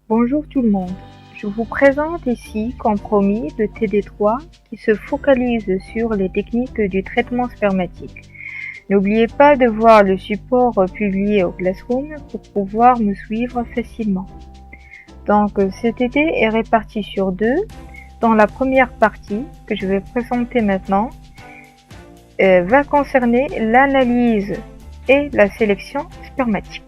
Bonjour tout le monde, je vous présente ici, comme promis, le TD3 qui se focalise sur les techniques du traitement spermatique. N'oubliez pas de voir le support publié au Classroom pour pouvoir me suivre facilement. Donc cet TD est réparti sur deux. Dans la première partie, que je vais présenter maintenant, va concerner l'analyse et la sélection spermatique.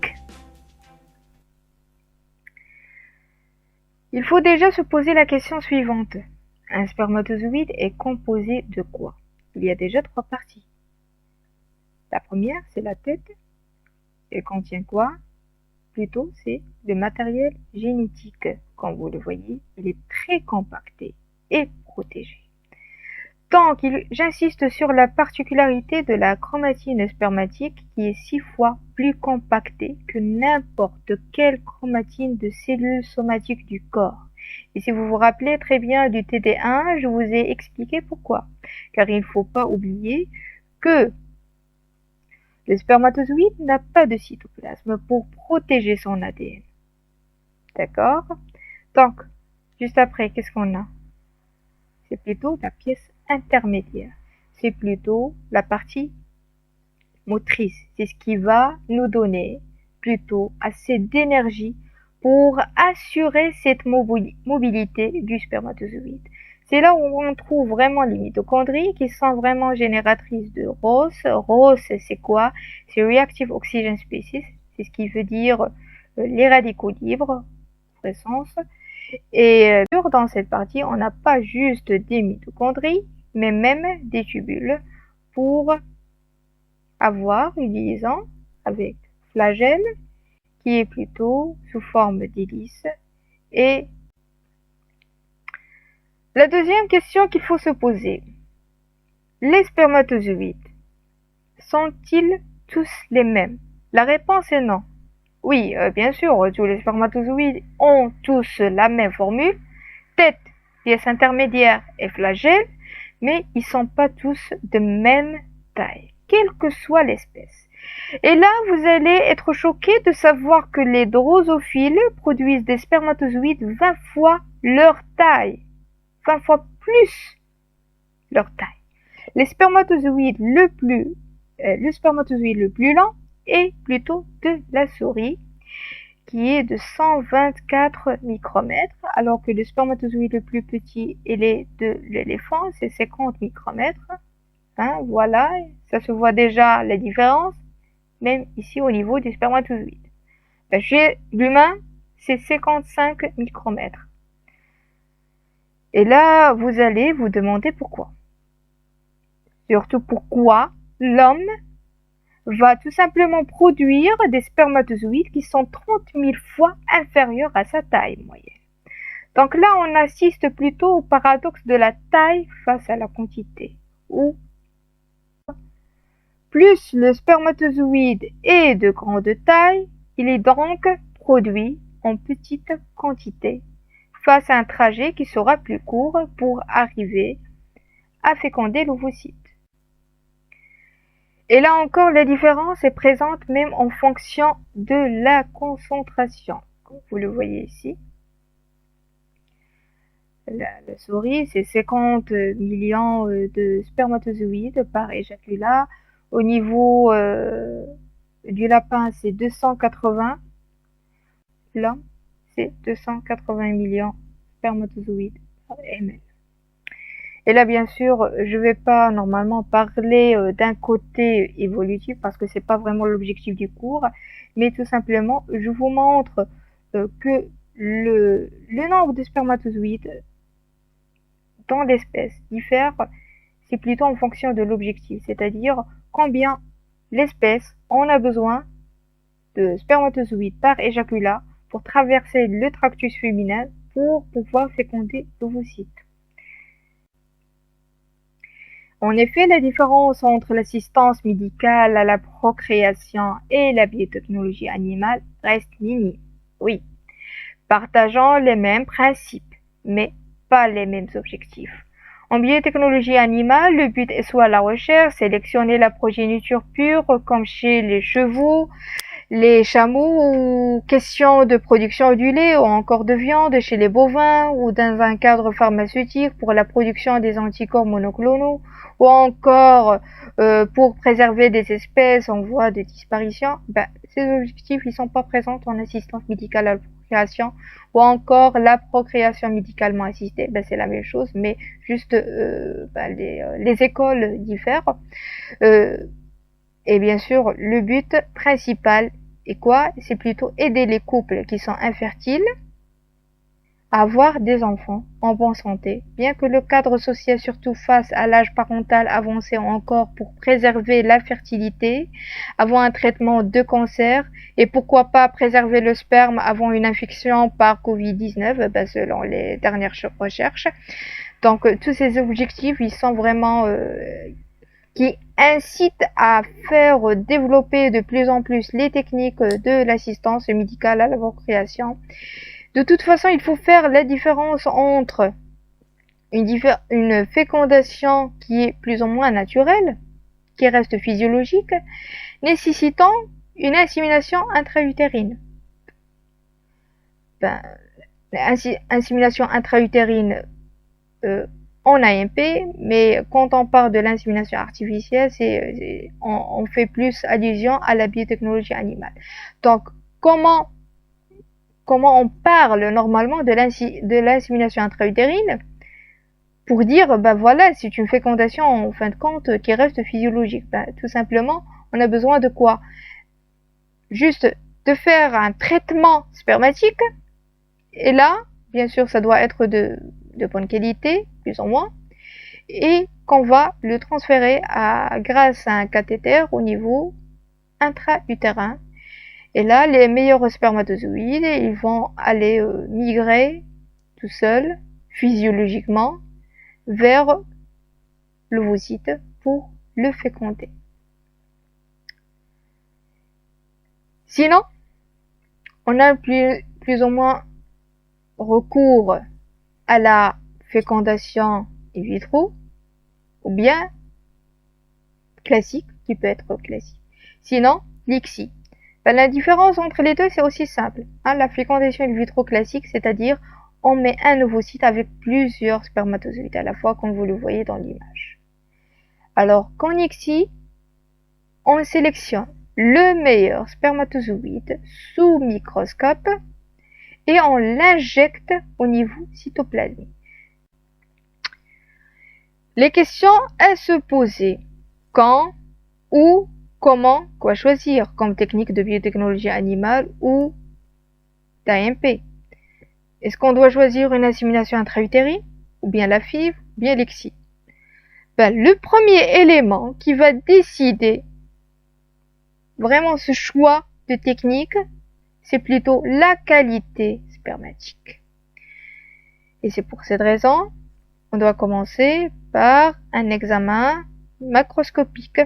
Il faut déjà se poser la question suivante. Un spermatozoïde est composé de quoi? Il y a déjà trois parties. La première, c'est la tête. Elle contient quoi? Plutôt, c'est le matériel génétique. Comme vous le voyez, il est très compacté et protégé. Donc, j'insiste sur la particularité de la chromatine spermatique qui est 6 fois plus compactée que n'importe quelle chromatine de cellules somatiques du corps. Et si vous vous rappelez très bien du TD1, je vous ai expliqué pourquoi. Car il ne faut pas oublier que le spermatozoïde n'a pas de cytoplasme pour protéger son ADN. D'accord? Donc, juste après, qu'est-ce qu'on a? C'est plutôt la pièce intermédiaire. C'est plutôt la partie motrice. C'est ce qui va nous donner plutôt assez d'énergie pour assurer cette mobilité du spermatozoïde. C'est là où on trouve vraiment les mitochondries qui sont vraiment génératrices de ROS. ROS, c'est quoi? C'est Reactive Oxygen Species. C'est ce qui veut dire les radicaux libres, fluorescence. Et dans cette partie, on n'a pas juste des mitochondries, mais même des tubules pour avoir une liaison avec flagelle qui est plutôt sous forme d'hélice. Et la deuxième question qu'il faut se poser, les spermatozoïdes sont-ils tous les mêmes? La réponse est non. Oui, bien sûr, tous les spermatozoïdes ont tous la même formule, tête, pièce intermédiaire et flagelle, mais ils ne sont pas tous de même taille, quelle que soit l'espèce. Et là, vous allez être choqué de savoir que les drosophiles produisent des spermatozoïdes 20 fois leur taille, 20 fois plus leur taille. Le spermatozoïde le plus lent est plutôt de la souris, qui est de 124 micromètres, alors que le spermatozoïde le plus petit, il est de l'éléphant, c'est 50 micromètres. Hein, voilà, ça se voit déjà la différence, même ici au niveau du spermatozoïde. Chez l'humain, c'est 55 micromètres. Et là, vous allez vous demander pourquoi. Surtout pourquoi l'homme va tout simplement produire des spermatozoïdes qui sont 30 000 fois inférieurs à sa taille moyenne. Donc là, on assiste plutôt au paradoxe de la taille face à la quantité, où plus le spermatozoïde est de grande taille, il est donc produit en petite quantité, face à un trajet qui sera plus court pour arriver à féconder l'ovocyte. Et là encore, la différence est présente même en fonction de la concentration. Comme vous le voyez ici, la souris, c'est 50 millions de spermatozoïdes par éjaculat. Au niveau du lapin, c'est 280. L'homme, c'est 280 millions de spermatozoïdes par ml. Et là, bien sûr, je ne vais pas normalement parler d'un côté évolutif parce que ce n'est pas vraiment l'objectif du cours, mais tout simplement, je vous montre que le nombre de spermatozoïdes dans l'espèce diffère, c'est plutôt en fonction de l'objectif, c'est-à-dire combien l'espèce en a besoin de spermatozoïdes par éjaculat pour traverser le tractus féminin pour pouvoir féconder l'ovocyte. En effet, la différence entre l'assistance médicale à la procréation et la biotechnologie animale reste minime. Oui, partageant les mêmes principes, mais pas les mêmes objectifs. En biotechnologie animale, le but est soit la recherche, sélectionner la progéniture pure comme chez les chevaux, les chameaux, ou question de production du lait ou encore de viande chez les bovins, ou dans un cadre pharmaceutique pour la production des anticorps monoclonaux, ou encore pour préserver des espèces en voie de disparition, ces objectifs ils sont pas présents en assistance médicale à la procréation, ou encore la procréation médicalement assistée, c'est la même chose, mais juste les écoles diffèrent. Et bien sûr, le but principal est quoi? C'est plutôt aider les couples qui sont infertiles à avoir des enfants en bonne santé, bien que le cadre social, surtout face à l'âge parental avancé encore, pour préserver la fertilité avant un traitement de cancer, et pourquoi pas préserver le sperme avant une infection par Covid-19, selon les dernières recherches. Donc tous ces objectifs, ils sont vraiment qui incite à faire développer de plus en plus les techniques de l'assistance médicale à la procréation. De toute façon, il faut faire la différence entre une fécondation qui est plus ou moins naturelle, qui reste physiologique, nécessitant une insémination intra-utérine. Insémination intra-utérine en AMP, mais quand on parle de l'insémination artificielle, on fait plus allusion à la biotechnologie animale. Donc, comment on parle normalement de l'insémination intra-utérine pour dire, voilà, c'est une fécondation en fin de compte qui reste physiologique. Tout simplement, on a besoin de quoi? Juste de faire un traitement spermatique, et là, bien sûr, ça doit être de bonne qualité, plus ou moins, et qu'on va le transférer grâce à un cathéter au niveau intra-utérin. Et là, les meilleurs spermatozoïdes, ils vont aller migrer tout seuls, physiologiquement, vers l'ovocyte pour le féconder. Sinon, on a plus ou moins recours à la fécondation in vitro, ou bien classique, qui peut être classique. Sinon, l'ICSI. La différence entre les deux, c'est aussi simple. La fécondation in vitro classique, c'est-à-dire on met un ovocyte avec plusieurs spermatozoïdes à la fois, comme vous le voyez dans l'image. Alors qu'en ICSI, on sélectionne le meilleur spermatozoïde sous microscope et on l'injecte au niveau cytoplasmique. Les questions à se poser: quand, où, comment, quoi choisir comme technique de biotechnologie animale ou d'AMP? Est-ce qu'on doit choisir une insémination intra-utérine, ou bien la FIV, ou bien l'ICSI? Le premier élément qui va décider vraiment ce choix de technique, c'est plutôt la qualité spermatique. Et c'est pour cette raison, on doit commencer par un examen macroscopique,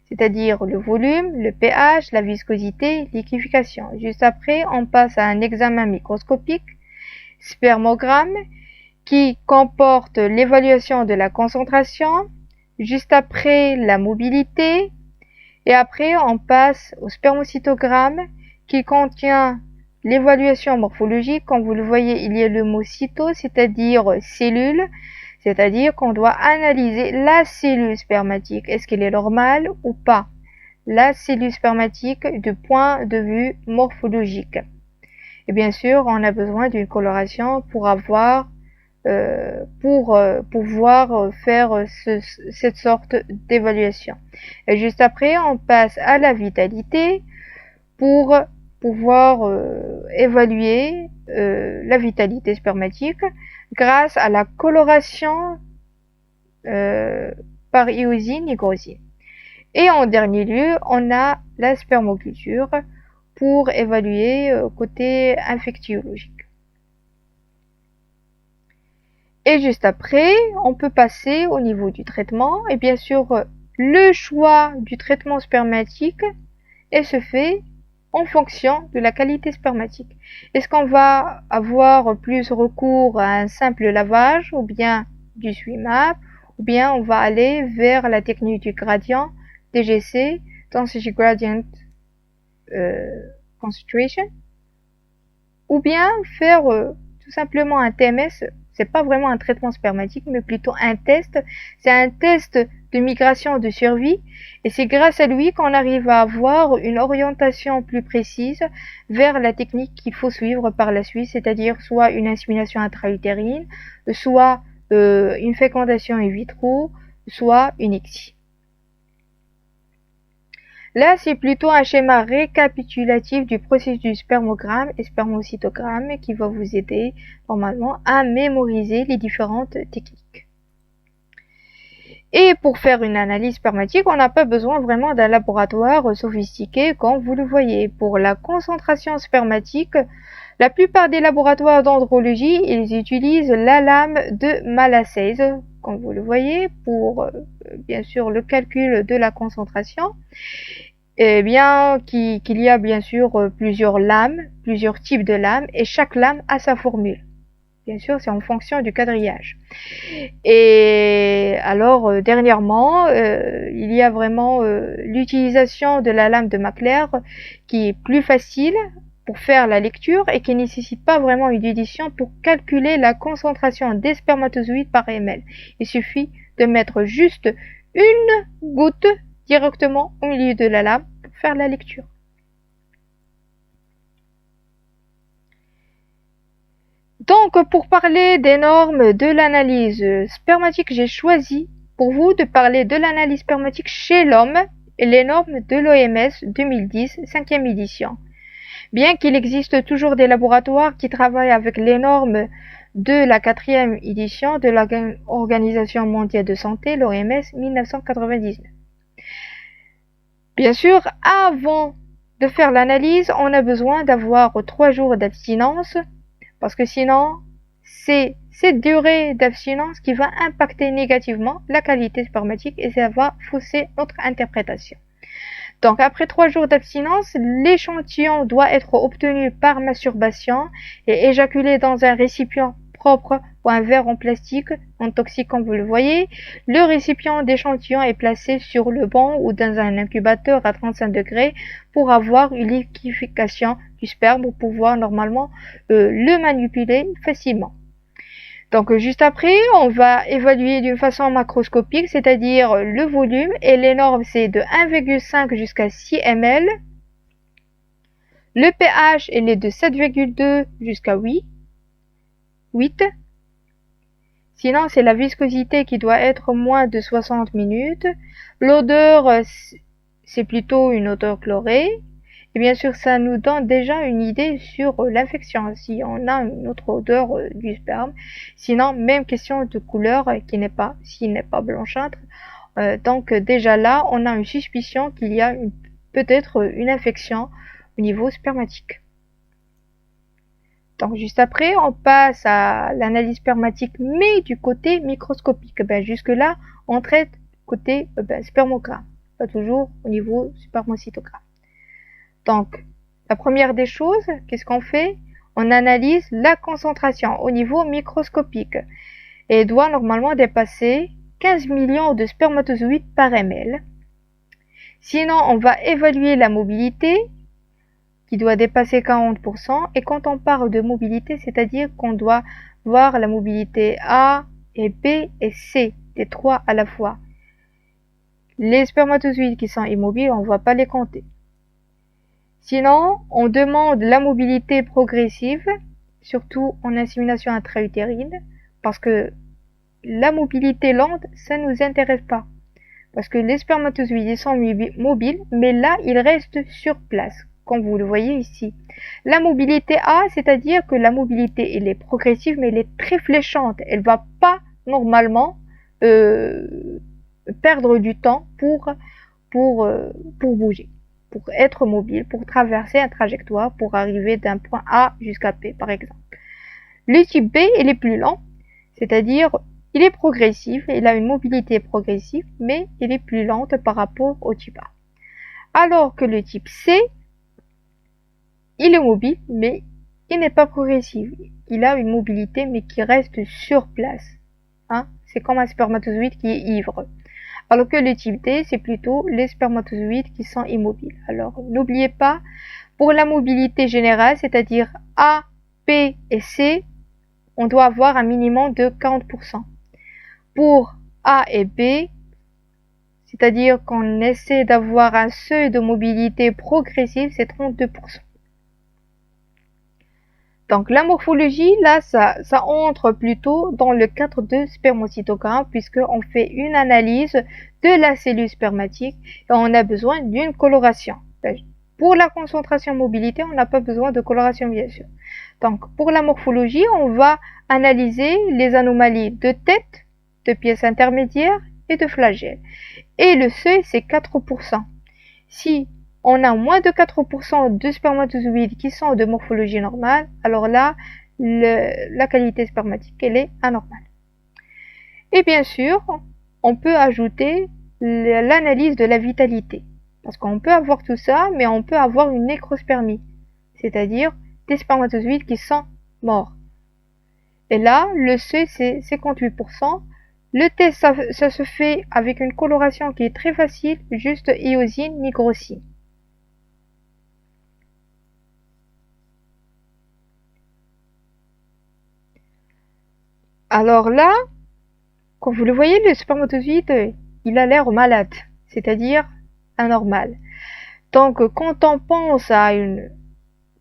c'est-à-dire le volume, le pH, la viscosité, liquéfaction. Juste après, on passe à un examen microscopique, spermogramme, qui comporte l'évaluation de la concentration, juste après la mobilité, et après on passe au spermocytogramme qui contient l'évaluation morphologique. Comme vous le voyez, il y a le mot cyto, c'est-à-dire cellule, c'est-à-dire qu'on doit analyser la cellule spermatique. Est-ce qu'elle est normale ou pas? La cellule spermatique du point de vue morphologique. Et bien sûr, on a besoin d'une coloration pour pouvoir faire cette sorte d'évaluation. Et juste après, on passe à la vitalité pour pouvoir évaluer la vitalité spermatique grâce à la coloration par iosine et grosine. Et en dernier lieu, on a la spermoculture pour évaluer côté infectiologique. Et juste après, on peut passer au niveau du traitement. Et bien sûr, le choix du traitement spermatique se fait en fonction de la qualité spermatique. Est-ce qu'on va avoir plus recours à un simple lavage, ou bien du SWIMAP, ou bien on va aller vers la technique du gradient DGC, Density Gradient concentration, ou bien faire tout simplement un TMS. C'est pas vraiment un traitement spermatique, mais plutôt un test. C'est un test de migration de survie, et c'est grâce à lui qu'on arrive à avoir une orientation plus précise vers la technique qu'il faut suivre par la suite, c'est-à-dire soit une insémination intra-utérine, soit une fécondation in vitro, soit une ICSI. Là, c'est plutôt un schéma récapitulatif du processus du spermogramme et spermocytogramme qui va vous aider normalement à mémoriser les différentes techniques. Et pour faire une analyse spermatique, on n'a pas besoin vraiment d'un laboratoire sophistiqué comme vous le voyez. Pour la concentration spermatique, la plupart des laboratoires d'andrologie, ils utilisent la lame de Malassez, comme vous le voyez, pour bien sûr le calcul de la concentration. Et bien qu'il y a bien sûr plusieurs lames, plusieurs types de lames, et chaque lame a sa formule. Bien sûr, c'est en fonction du quadrillage. Et alors, dernièrement, il y a vraiment l'utilisation de la lame de Maclair qui est plus facile pour faire la lecture et qui ne nécessite pas vraiment une édition pour calculer la concentration des spermatozoïdes par ml. Il suffit de mettre juste une goutte directement au milieu de la lame pour faire la lecture. Donc, pour parler des normes de l'analyse spermatique, j'ai choisi pour vous de parler de l'analyse spermatique chez l'homme et les normes de l'OMS 2010, 5e édition. Bien qu'il existe toujours des laboratoires qui travaillent avec les normes de la 4e édition de l'Organisation mondiale de santé, l'OMS 1999. Bien sûr, avant de faire l'analyse, on a besoin d'avoir 3 jours d'abstinence, parce que sinon, c'est cette durée d'abstinence qui va impacter négativement la qualité spermatique et ça va fausser notre interprétation. Donc, après 3 jours d'abstinence, l'échantillon doit être obtenu par masturbation et éjaculé dans un récipient propre ou un verre en plastique non toxique comme vous le voyez. Le récipient d'échantillon est placé sur le banc ou dans un incubateur à 35 degrés pour avoir une liquéfaction du sperme pour pouvoir normalement le manipuler facilement. Donc juste après, on va évaluer d'une façon macroscopique, c'est-à-dire le volume, et les normes c'est de 1,5 jusqu'à 6 ml. Le pH il est de 7,2 jusqu'à 8. Sinon c'est la viscosité qui doit être moins de 60 minutes. L'odeur c'est plutôt une odeur chlorée. Et bien sûr, ça nous donne déjà une idée sur l'infection, si on a une autre odeur du sperme. Sinon, même question de couleur s'il n'est pas blanchâtre. Donc déjà là, on a une suspicion qu'il y a peut-être une infection au niveau spermatique. Donc juste après, on passe à l'analyse spermatique, mais du côté microscopique. Jusque là, on traite côté spermogramme, pas toujours au niveau spermocytogramme. Donc, la première des choses, qu'est-ce qu'on fait? On analyse la concentration au niveau microscopique et doit normalement dépasser 15 millions de spermatozoïdes par ml. Sinon, on va évaluer la mobilité qui doit dépasser 40%. Et quand on parle de mobilité, c'est-à-dire qu'on doit voir la mobilité A et B et C, les trois à la fois. Les spermatozoïdes qui sont immobiles, on ne va pas les compter. Sinon, on demande la mobilité progressive, surtout en insémination intra-utérine, parce que la mobilité lente, ça ne nous intéresse pas. Parce que les spermatozoïdes sont mobiles, mais là, ils restent sur place, comme vous le voyez ici. La mobilité A, c'est-à-dire que la mobilité, elle est progressive, mais elle est très fléchante. Elle ne va pas, normalement, perdre du temps pour bouger, pour être mobile, pour traverser un trajectoire, pour arriver d'un point A jusqu'à P, par exemple. Le type B, il est plus lent, c'est-à-dire il est progressif, il a une mobilité progressive, mais il est plus lente par rapport au type A. Alors que le type C, il est mobile, mais il n'est pas progressif. Il a une mobilité, mais qui reste sur place. Hein? C'est comme un spermatozoïde qui est ivre. alors que le type D, c'est plutôt les spermatozoïdes qui sont immobiles. Alors, n'oubliez pas, pour la mobilité générale, c'est-à-dire A, P et C, on doit avoir un minimum de 40%. Pour A et B, c'est-à-dire qu'on essaie d'avoir un seuil de mobilité progressive, c'est 32%. Donc la morphologie, là, ça entre plutôt dans le cadre de spermocytogramme, puisqu'on fait une analyse de la cellule spermatique et on a besoin d'une coloration. Pour la concentration mobilité, on n'a pas besoin de coloration, bien sûr. Donc pour la morphologie, on va analyser les anomalies de tête, de pièces intermédiaires et de flagelles. Et le seuil, c'est 4%. Si on a moins de 4% de spermatozoïdes qui sont de morphologie normale, alors là, la qualité spermatique, elle est anormale. Et bien sûr, on peut ajouter l'analyse de la vitalité. Parce qu'on peut avoir tout ça, mais on peut avoir une nécrospermie, c'est-à-dire des spermatozoïdes qui sont morts. Et là, le seuil, c'est 58%. Le test, ça se fait avec une coloration qui est très facile, juste iosine, nigrosine. Alors là, comme vous le voyez, le spermatozoïde, il a l'air malade, c'est-à-dire anormal. Donc, quand on pense à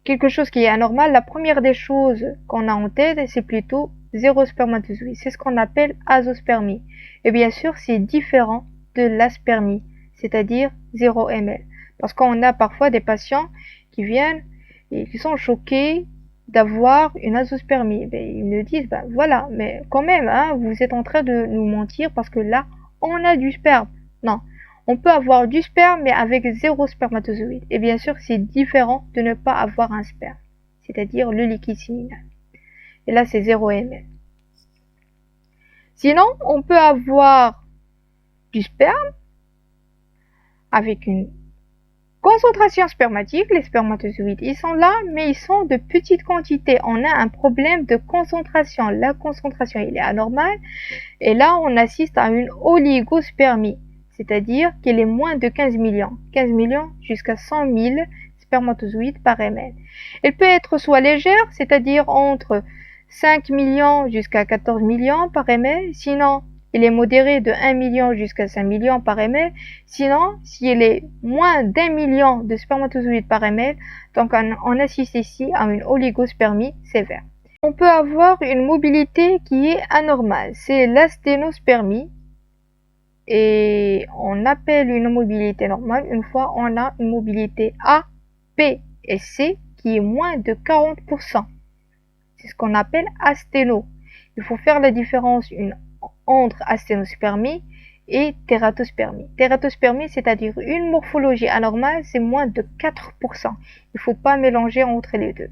quelque chose qui est anormal, la première des choses qu'on a en tête, c'est plutôt zéro spermatozoïde. C'est ce qu'on appelle azospermie. Et bien sûr, c'est différent de l'aspermie, c'est-à-dire 0 ml. Parce qu'on a parfois des patients qui viennent et qui sont choqués d'avoir une azospermie. Ils me disent, voilà, mais quand même, hein, vous êtes en train de nous mentir parce que là, on a du sperme. Non, on peut avoir du sperme, mais avec 0 spermatozoïde. Et bien sûr, c'est différent de ne pas avoir un sperme, c'est-à-dire le liquide séminal. Et là, c'est 0 ml. Sinon, on peut avoir du sperme avec une concentration spermatique. Les spermatozoïdes, ils sont là, mais ils sont de petites quantités. On a un problème de concentration. La concentration, elle est anormale. Et là, on assiste à une oligospermie, c'est-à-dire qu'elle est moins de 15 millions. 15 millions jusqu'à 100 000 spermatozoïdes par ml. Elle peut être soit légère, c'est-à-dire entre 5 millions jusqu'à 14 millions par ml. Sinon, elle est modérée de 1 million jusqu'à 5 millions par ml. Sinon, si elle est moins d'1 million de spermatozoïdes par ml, donc on assiste ici à une oligospermie sévère. On peut avoir une mobilité qui est anormale, c'est l'asténospermie. Et on appelle une mobilité normale une fois on a une mobilité A, P et C qui est moins de 40%. C'est ce qu'on appelle asténo. Il faut faire la différence entre asténospermie et tératospermie. Tératospermie, c'est-à-dire une morphologie anormale, c'est moins de 4%. Il ne faut pas mélanger entre les deux.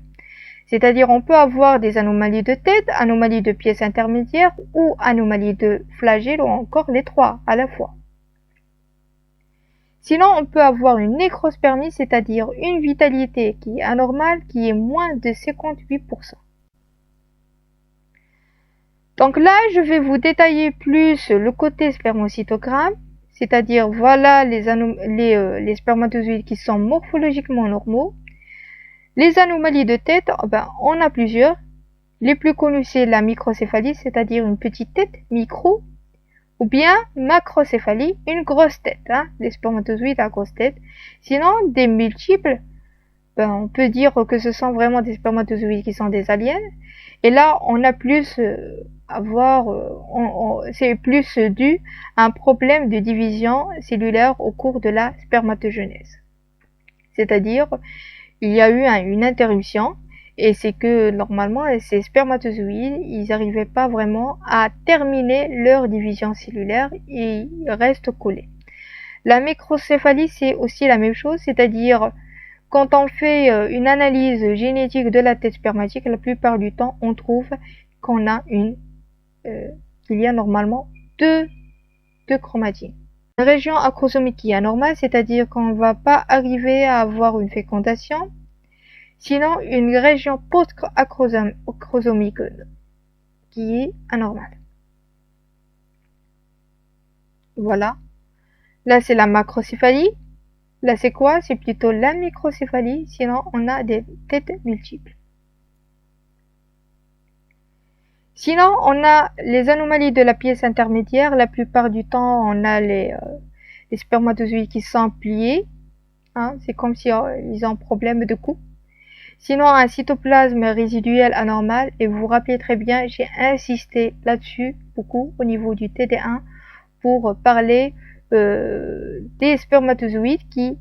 C'est-à-dire on peut avoir des anomalies de tête, anomalies de pièces intermédiaires ou anomalies de flagelles ou encore les trois à la fois. Sinon, on peut avoir une nécrospermie, c'est-à-dire une vitalité qui est anormale, qui est moins de 58%. Donc là, je vais vous détailler plus le côté spermocytogramme, c'est-à-dire voilà les spermatozoïdes qui sont morphologiquement normaux. Les anomalies de tête, on a plusieurs. Les plus connus, c'est la microcéphalie, c'est-à-dire une petite tête, micro, ou bien macrocéphalie, une grosse tête, les spermatozoïdes à grosse tête. Sinon, des multiples, on peut dire que ce sont vraiment des spermatozoïdes qui sont des aliens. Et là, on a plus c'est plus dû à un problème de division cellulaire au cours de la spermatogenèse. C'est-à-dire, il y a eu une interruption et c'est que normalement ces spermatozoïdes, ils n'arrivaient pas vraiment à terminer leur division cellulaire et ils restent collés. La microcéphalie, c'est aussi la même chose, c'est-à-dire quand on fait une analyse génétique de la tête spermatique, la plupart du temps, on trouve qu'on a qu'il y a normalement deux chromatines. Une région acrosomique qui est anormale, c'est-à-dire qu'on ne va pas arriver à avoir une fécondation. Sinon, une région post-acrosomique qui est anormale. Voilà. Là, c'est la macrocéphalie. Là, c'est quoi? C'est plutôt la microcéphalie, sinon on a des têtes multiples. Sinon, on a les anomalies de la pièce intermédiaire. La plupart du temps, on a les spermatozoïdes qui sont pliés. Hein, c'est comme si ils ont un problème de cou. Sinon, un cytoplasme résiduel anormal. Et vous vous rappelez très bien, j'ai insisté là-dessus beaucoup au niveau du TD1 pour parler des spermatozoïdes qui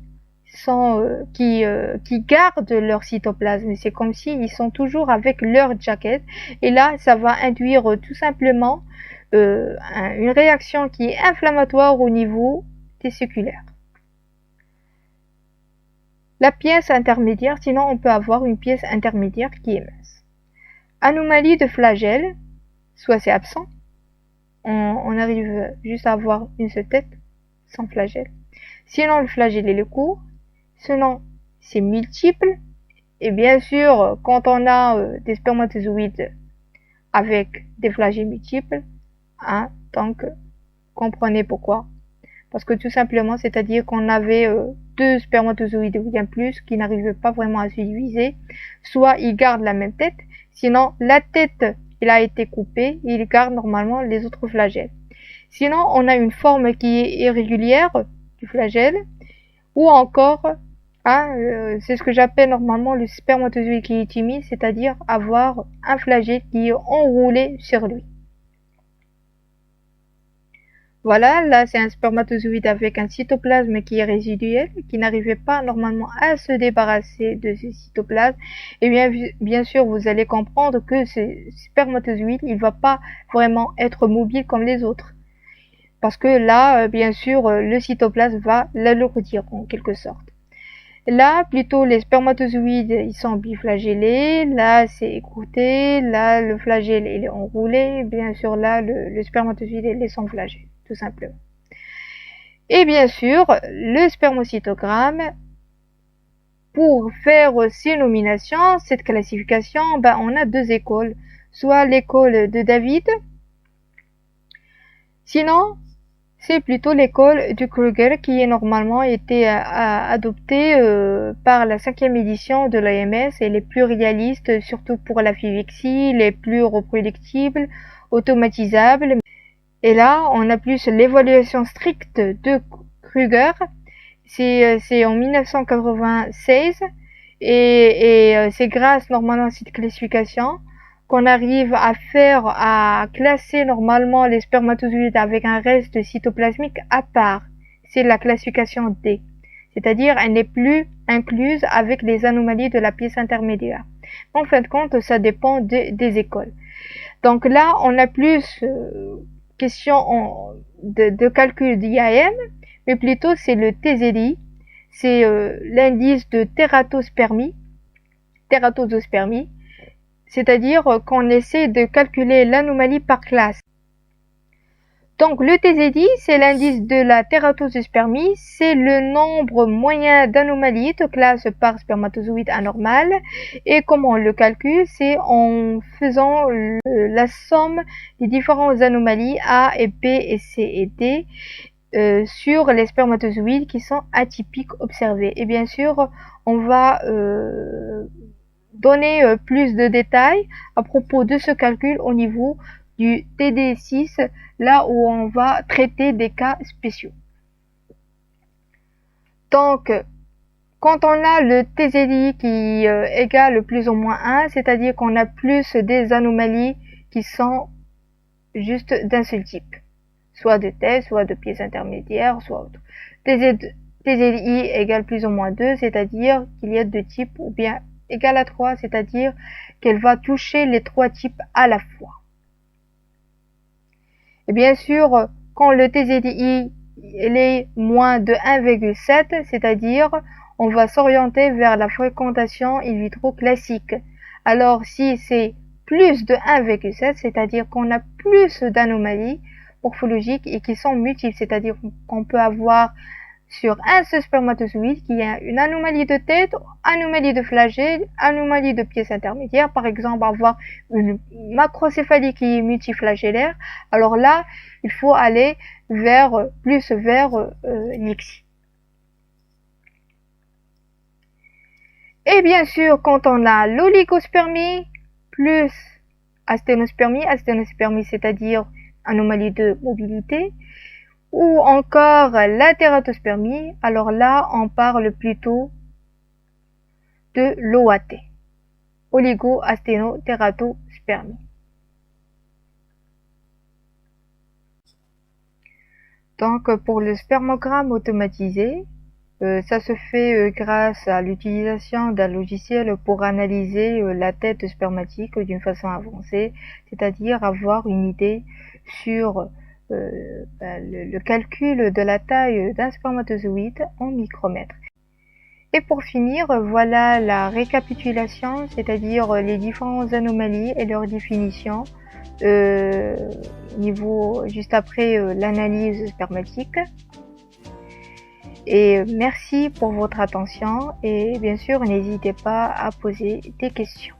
gardent leur cytoplasme. C'est comme s'ils sont toujours avec leur jaquette. Et là, ça va induire tout simplement une réaction qui est inflammatoire au niveau tésiculaire. La pièce intermédiaire, sinon on peut avoir une pièce intermédiaire qui est mince. Anomalie de flagelle, soit c'est absent, on arrive juste à avoir une seule tête, sans flagelle. Sinon le flagelle est court, sinon c'est multiple, et bien sûr quand on a des spermatozoïdes avec des flagelles multiples, hein, donc comprenez pourquoi. Parce que tout simplement, c'est-à-dire qu'on avait deux spermatozoïdes ou bien plus qui n'arrivaient pas vraiment à se diviser, soit ils gardent la même tête, sinon la tête il a été coupée, et il garde normalement les autres flagelles. Sinon, on a une forme qui est irrégulière du flagelle, ou encore, hein, c'est ce que j'appelle normalement le spermatozoïde qui est timide, c'est-à-dire avoir un flagelle qui est enroulé sur lui. Voilà, là c'est un spermatozoïde avec un cytoplasme qui est résiduel, qui n'arrivait pas normalement à se débarrasser de ce cytoplasme. Et bien sûr, vous allez comprendre que ce spermatozoïde, il va pas vraiment être mobile comme les autres. Parce que là, bien sûr, le cytoplasme va l'alourdir en quelque sorte. Là, plutôt, les spermatozoïdes, ils sont biflagellés. Là, c'est écrouté. Là, le flagelle, il est enroulé. Bien sûr, là, le spermatozoïde, il est sans flagelle, tout simplement. Et bien sûr, le spermocytogramme, pour faire ces nominations, cette classification, on a deux écoles. Soit l'école de David, sinon, c'est plutôt l'école du Kruger qui est normalement été adoptée par la 5e édition de l'OMS et les plus réalistes, surtout pour la FIVEXI, les plus reproductibles, automatisables. Et là, on a plus l'évaluation stricte de Kruger. C'est en 1996 et c'est grâce normalement à cette classification qu'on arrive à classer normalement les spermatozoïdes avec un reste cytoplasmique à part. C'est la classification D. C'est-à-dire, elle n'est plus incluse avec les anomalies de la pièce intermédiaire. En fin de compte, ça dépend des écoles. Donc là, on a plus question de calcul d'IAM, mais plutôt c'est le TZI. C'est l'indice de tératospermie. C'est-à-dire qu'on essaie de calculer l'anomalie par classe. Donc le TZI, c'est l'indice de la tératospermie, c'est le nombre moyen d'anomalies de classe par spermatozoïde anormal. Et comment on le calcule? C'est en faisant la somme des différentes anomalies A et B et C et D sur les spermatozoïdes qui sont atypiques observés. Et bien sûr, on va donner plus de détails à propos de ce calcul au niveau du TD6, là où on va traiter des cas spéciaux. Donc, quand on a le TZI qui égale plus ou moins 1, c'est-à-dire qu'on a plus des anomalies qui sont juste d'un seul type, soit de tête, soit de pièce intermédiaire, soit autre. TZI égale plus ou moins 2, c'est-à-dire qu'il y a deux types, ou bien égale à 3, c'est-à-dire qu'elle va toucher les trois types à la fois. Et bien sûr, quand le TZI est moins de 1,7, c'est-à-dire on va s'orienter vers la fréquentation in vitro classique. Alors si c'est plus de 1,7, c'est-à-dire qu'on a plus d'anomalies morphologiques et qui sont multiples, c'est-à-dire qu'on peut avoir sur un seul spermatozoïde qui a une anomalie de tête, anomalie de flagelle, anomalie de pièces intermédiaires, par exemple avoir une macrocéphalie qui est multiflagellaire, alors là, il faut aller plus vers l'ICSI. Et bien sûr, quand on a l'oligospermie plus asténospermie, c'est-à-dire anomalie de mobilité, ou encore la tératospermie, alors là, on parle plutôt de l'OAT, oligo-asténotératospermie. Donc, pour le spermogramme automatisé, ça se fait grâce à l'utilisation d'un logiciel pour analyser la tête spermatique d'une façon avancée, c'est-à-dire avoir une idée sur le calcul de la taille d'un spermatozoïde en micromètres. Et pour finir, voilà la récapitulation, c'est-à-dire les différentes anomalies et leur définition juste après l'analyse spermatique. Et merci pour votre attention et bien sûr n'hésitez pas à poser des questions.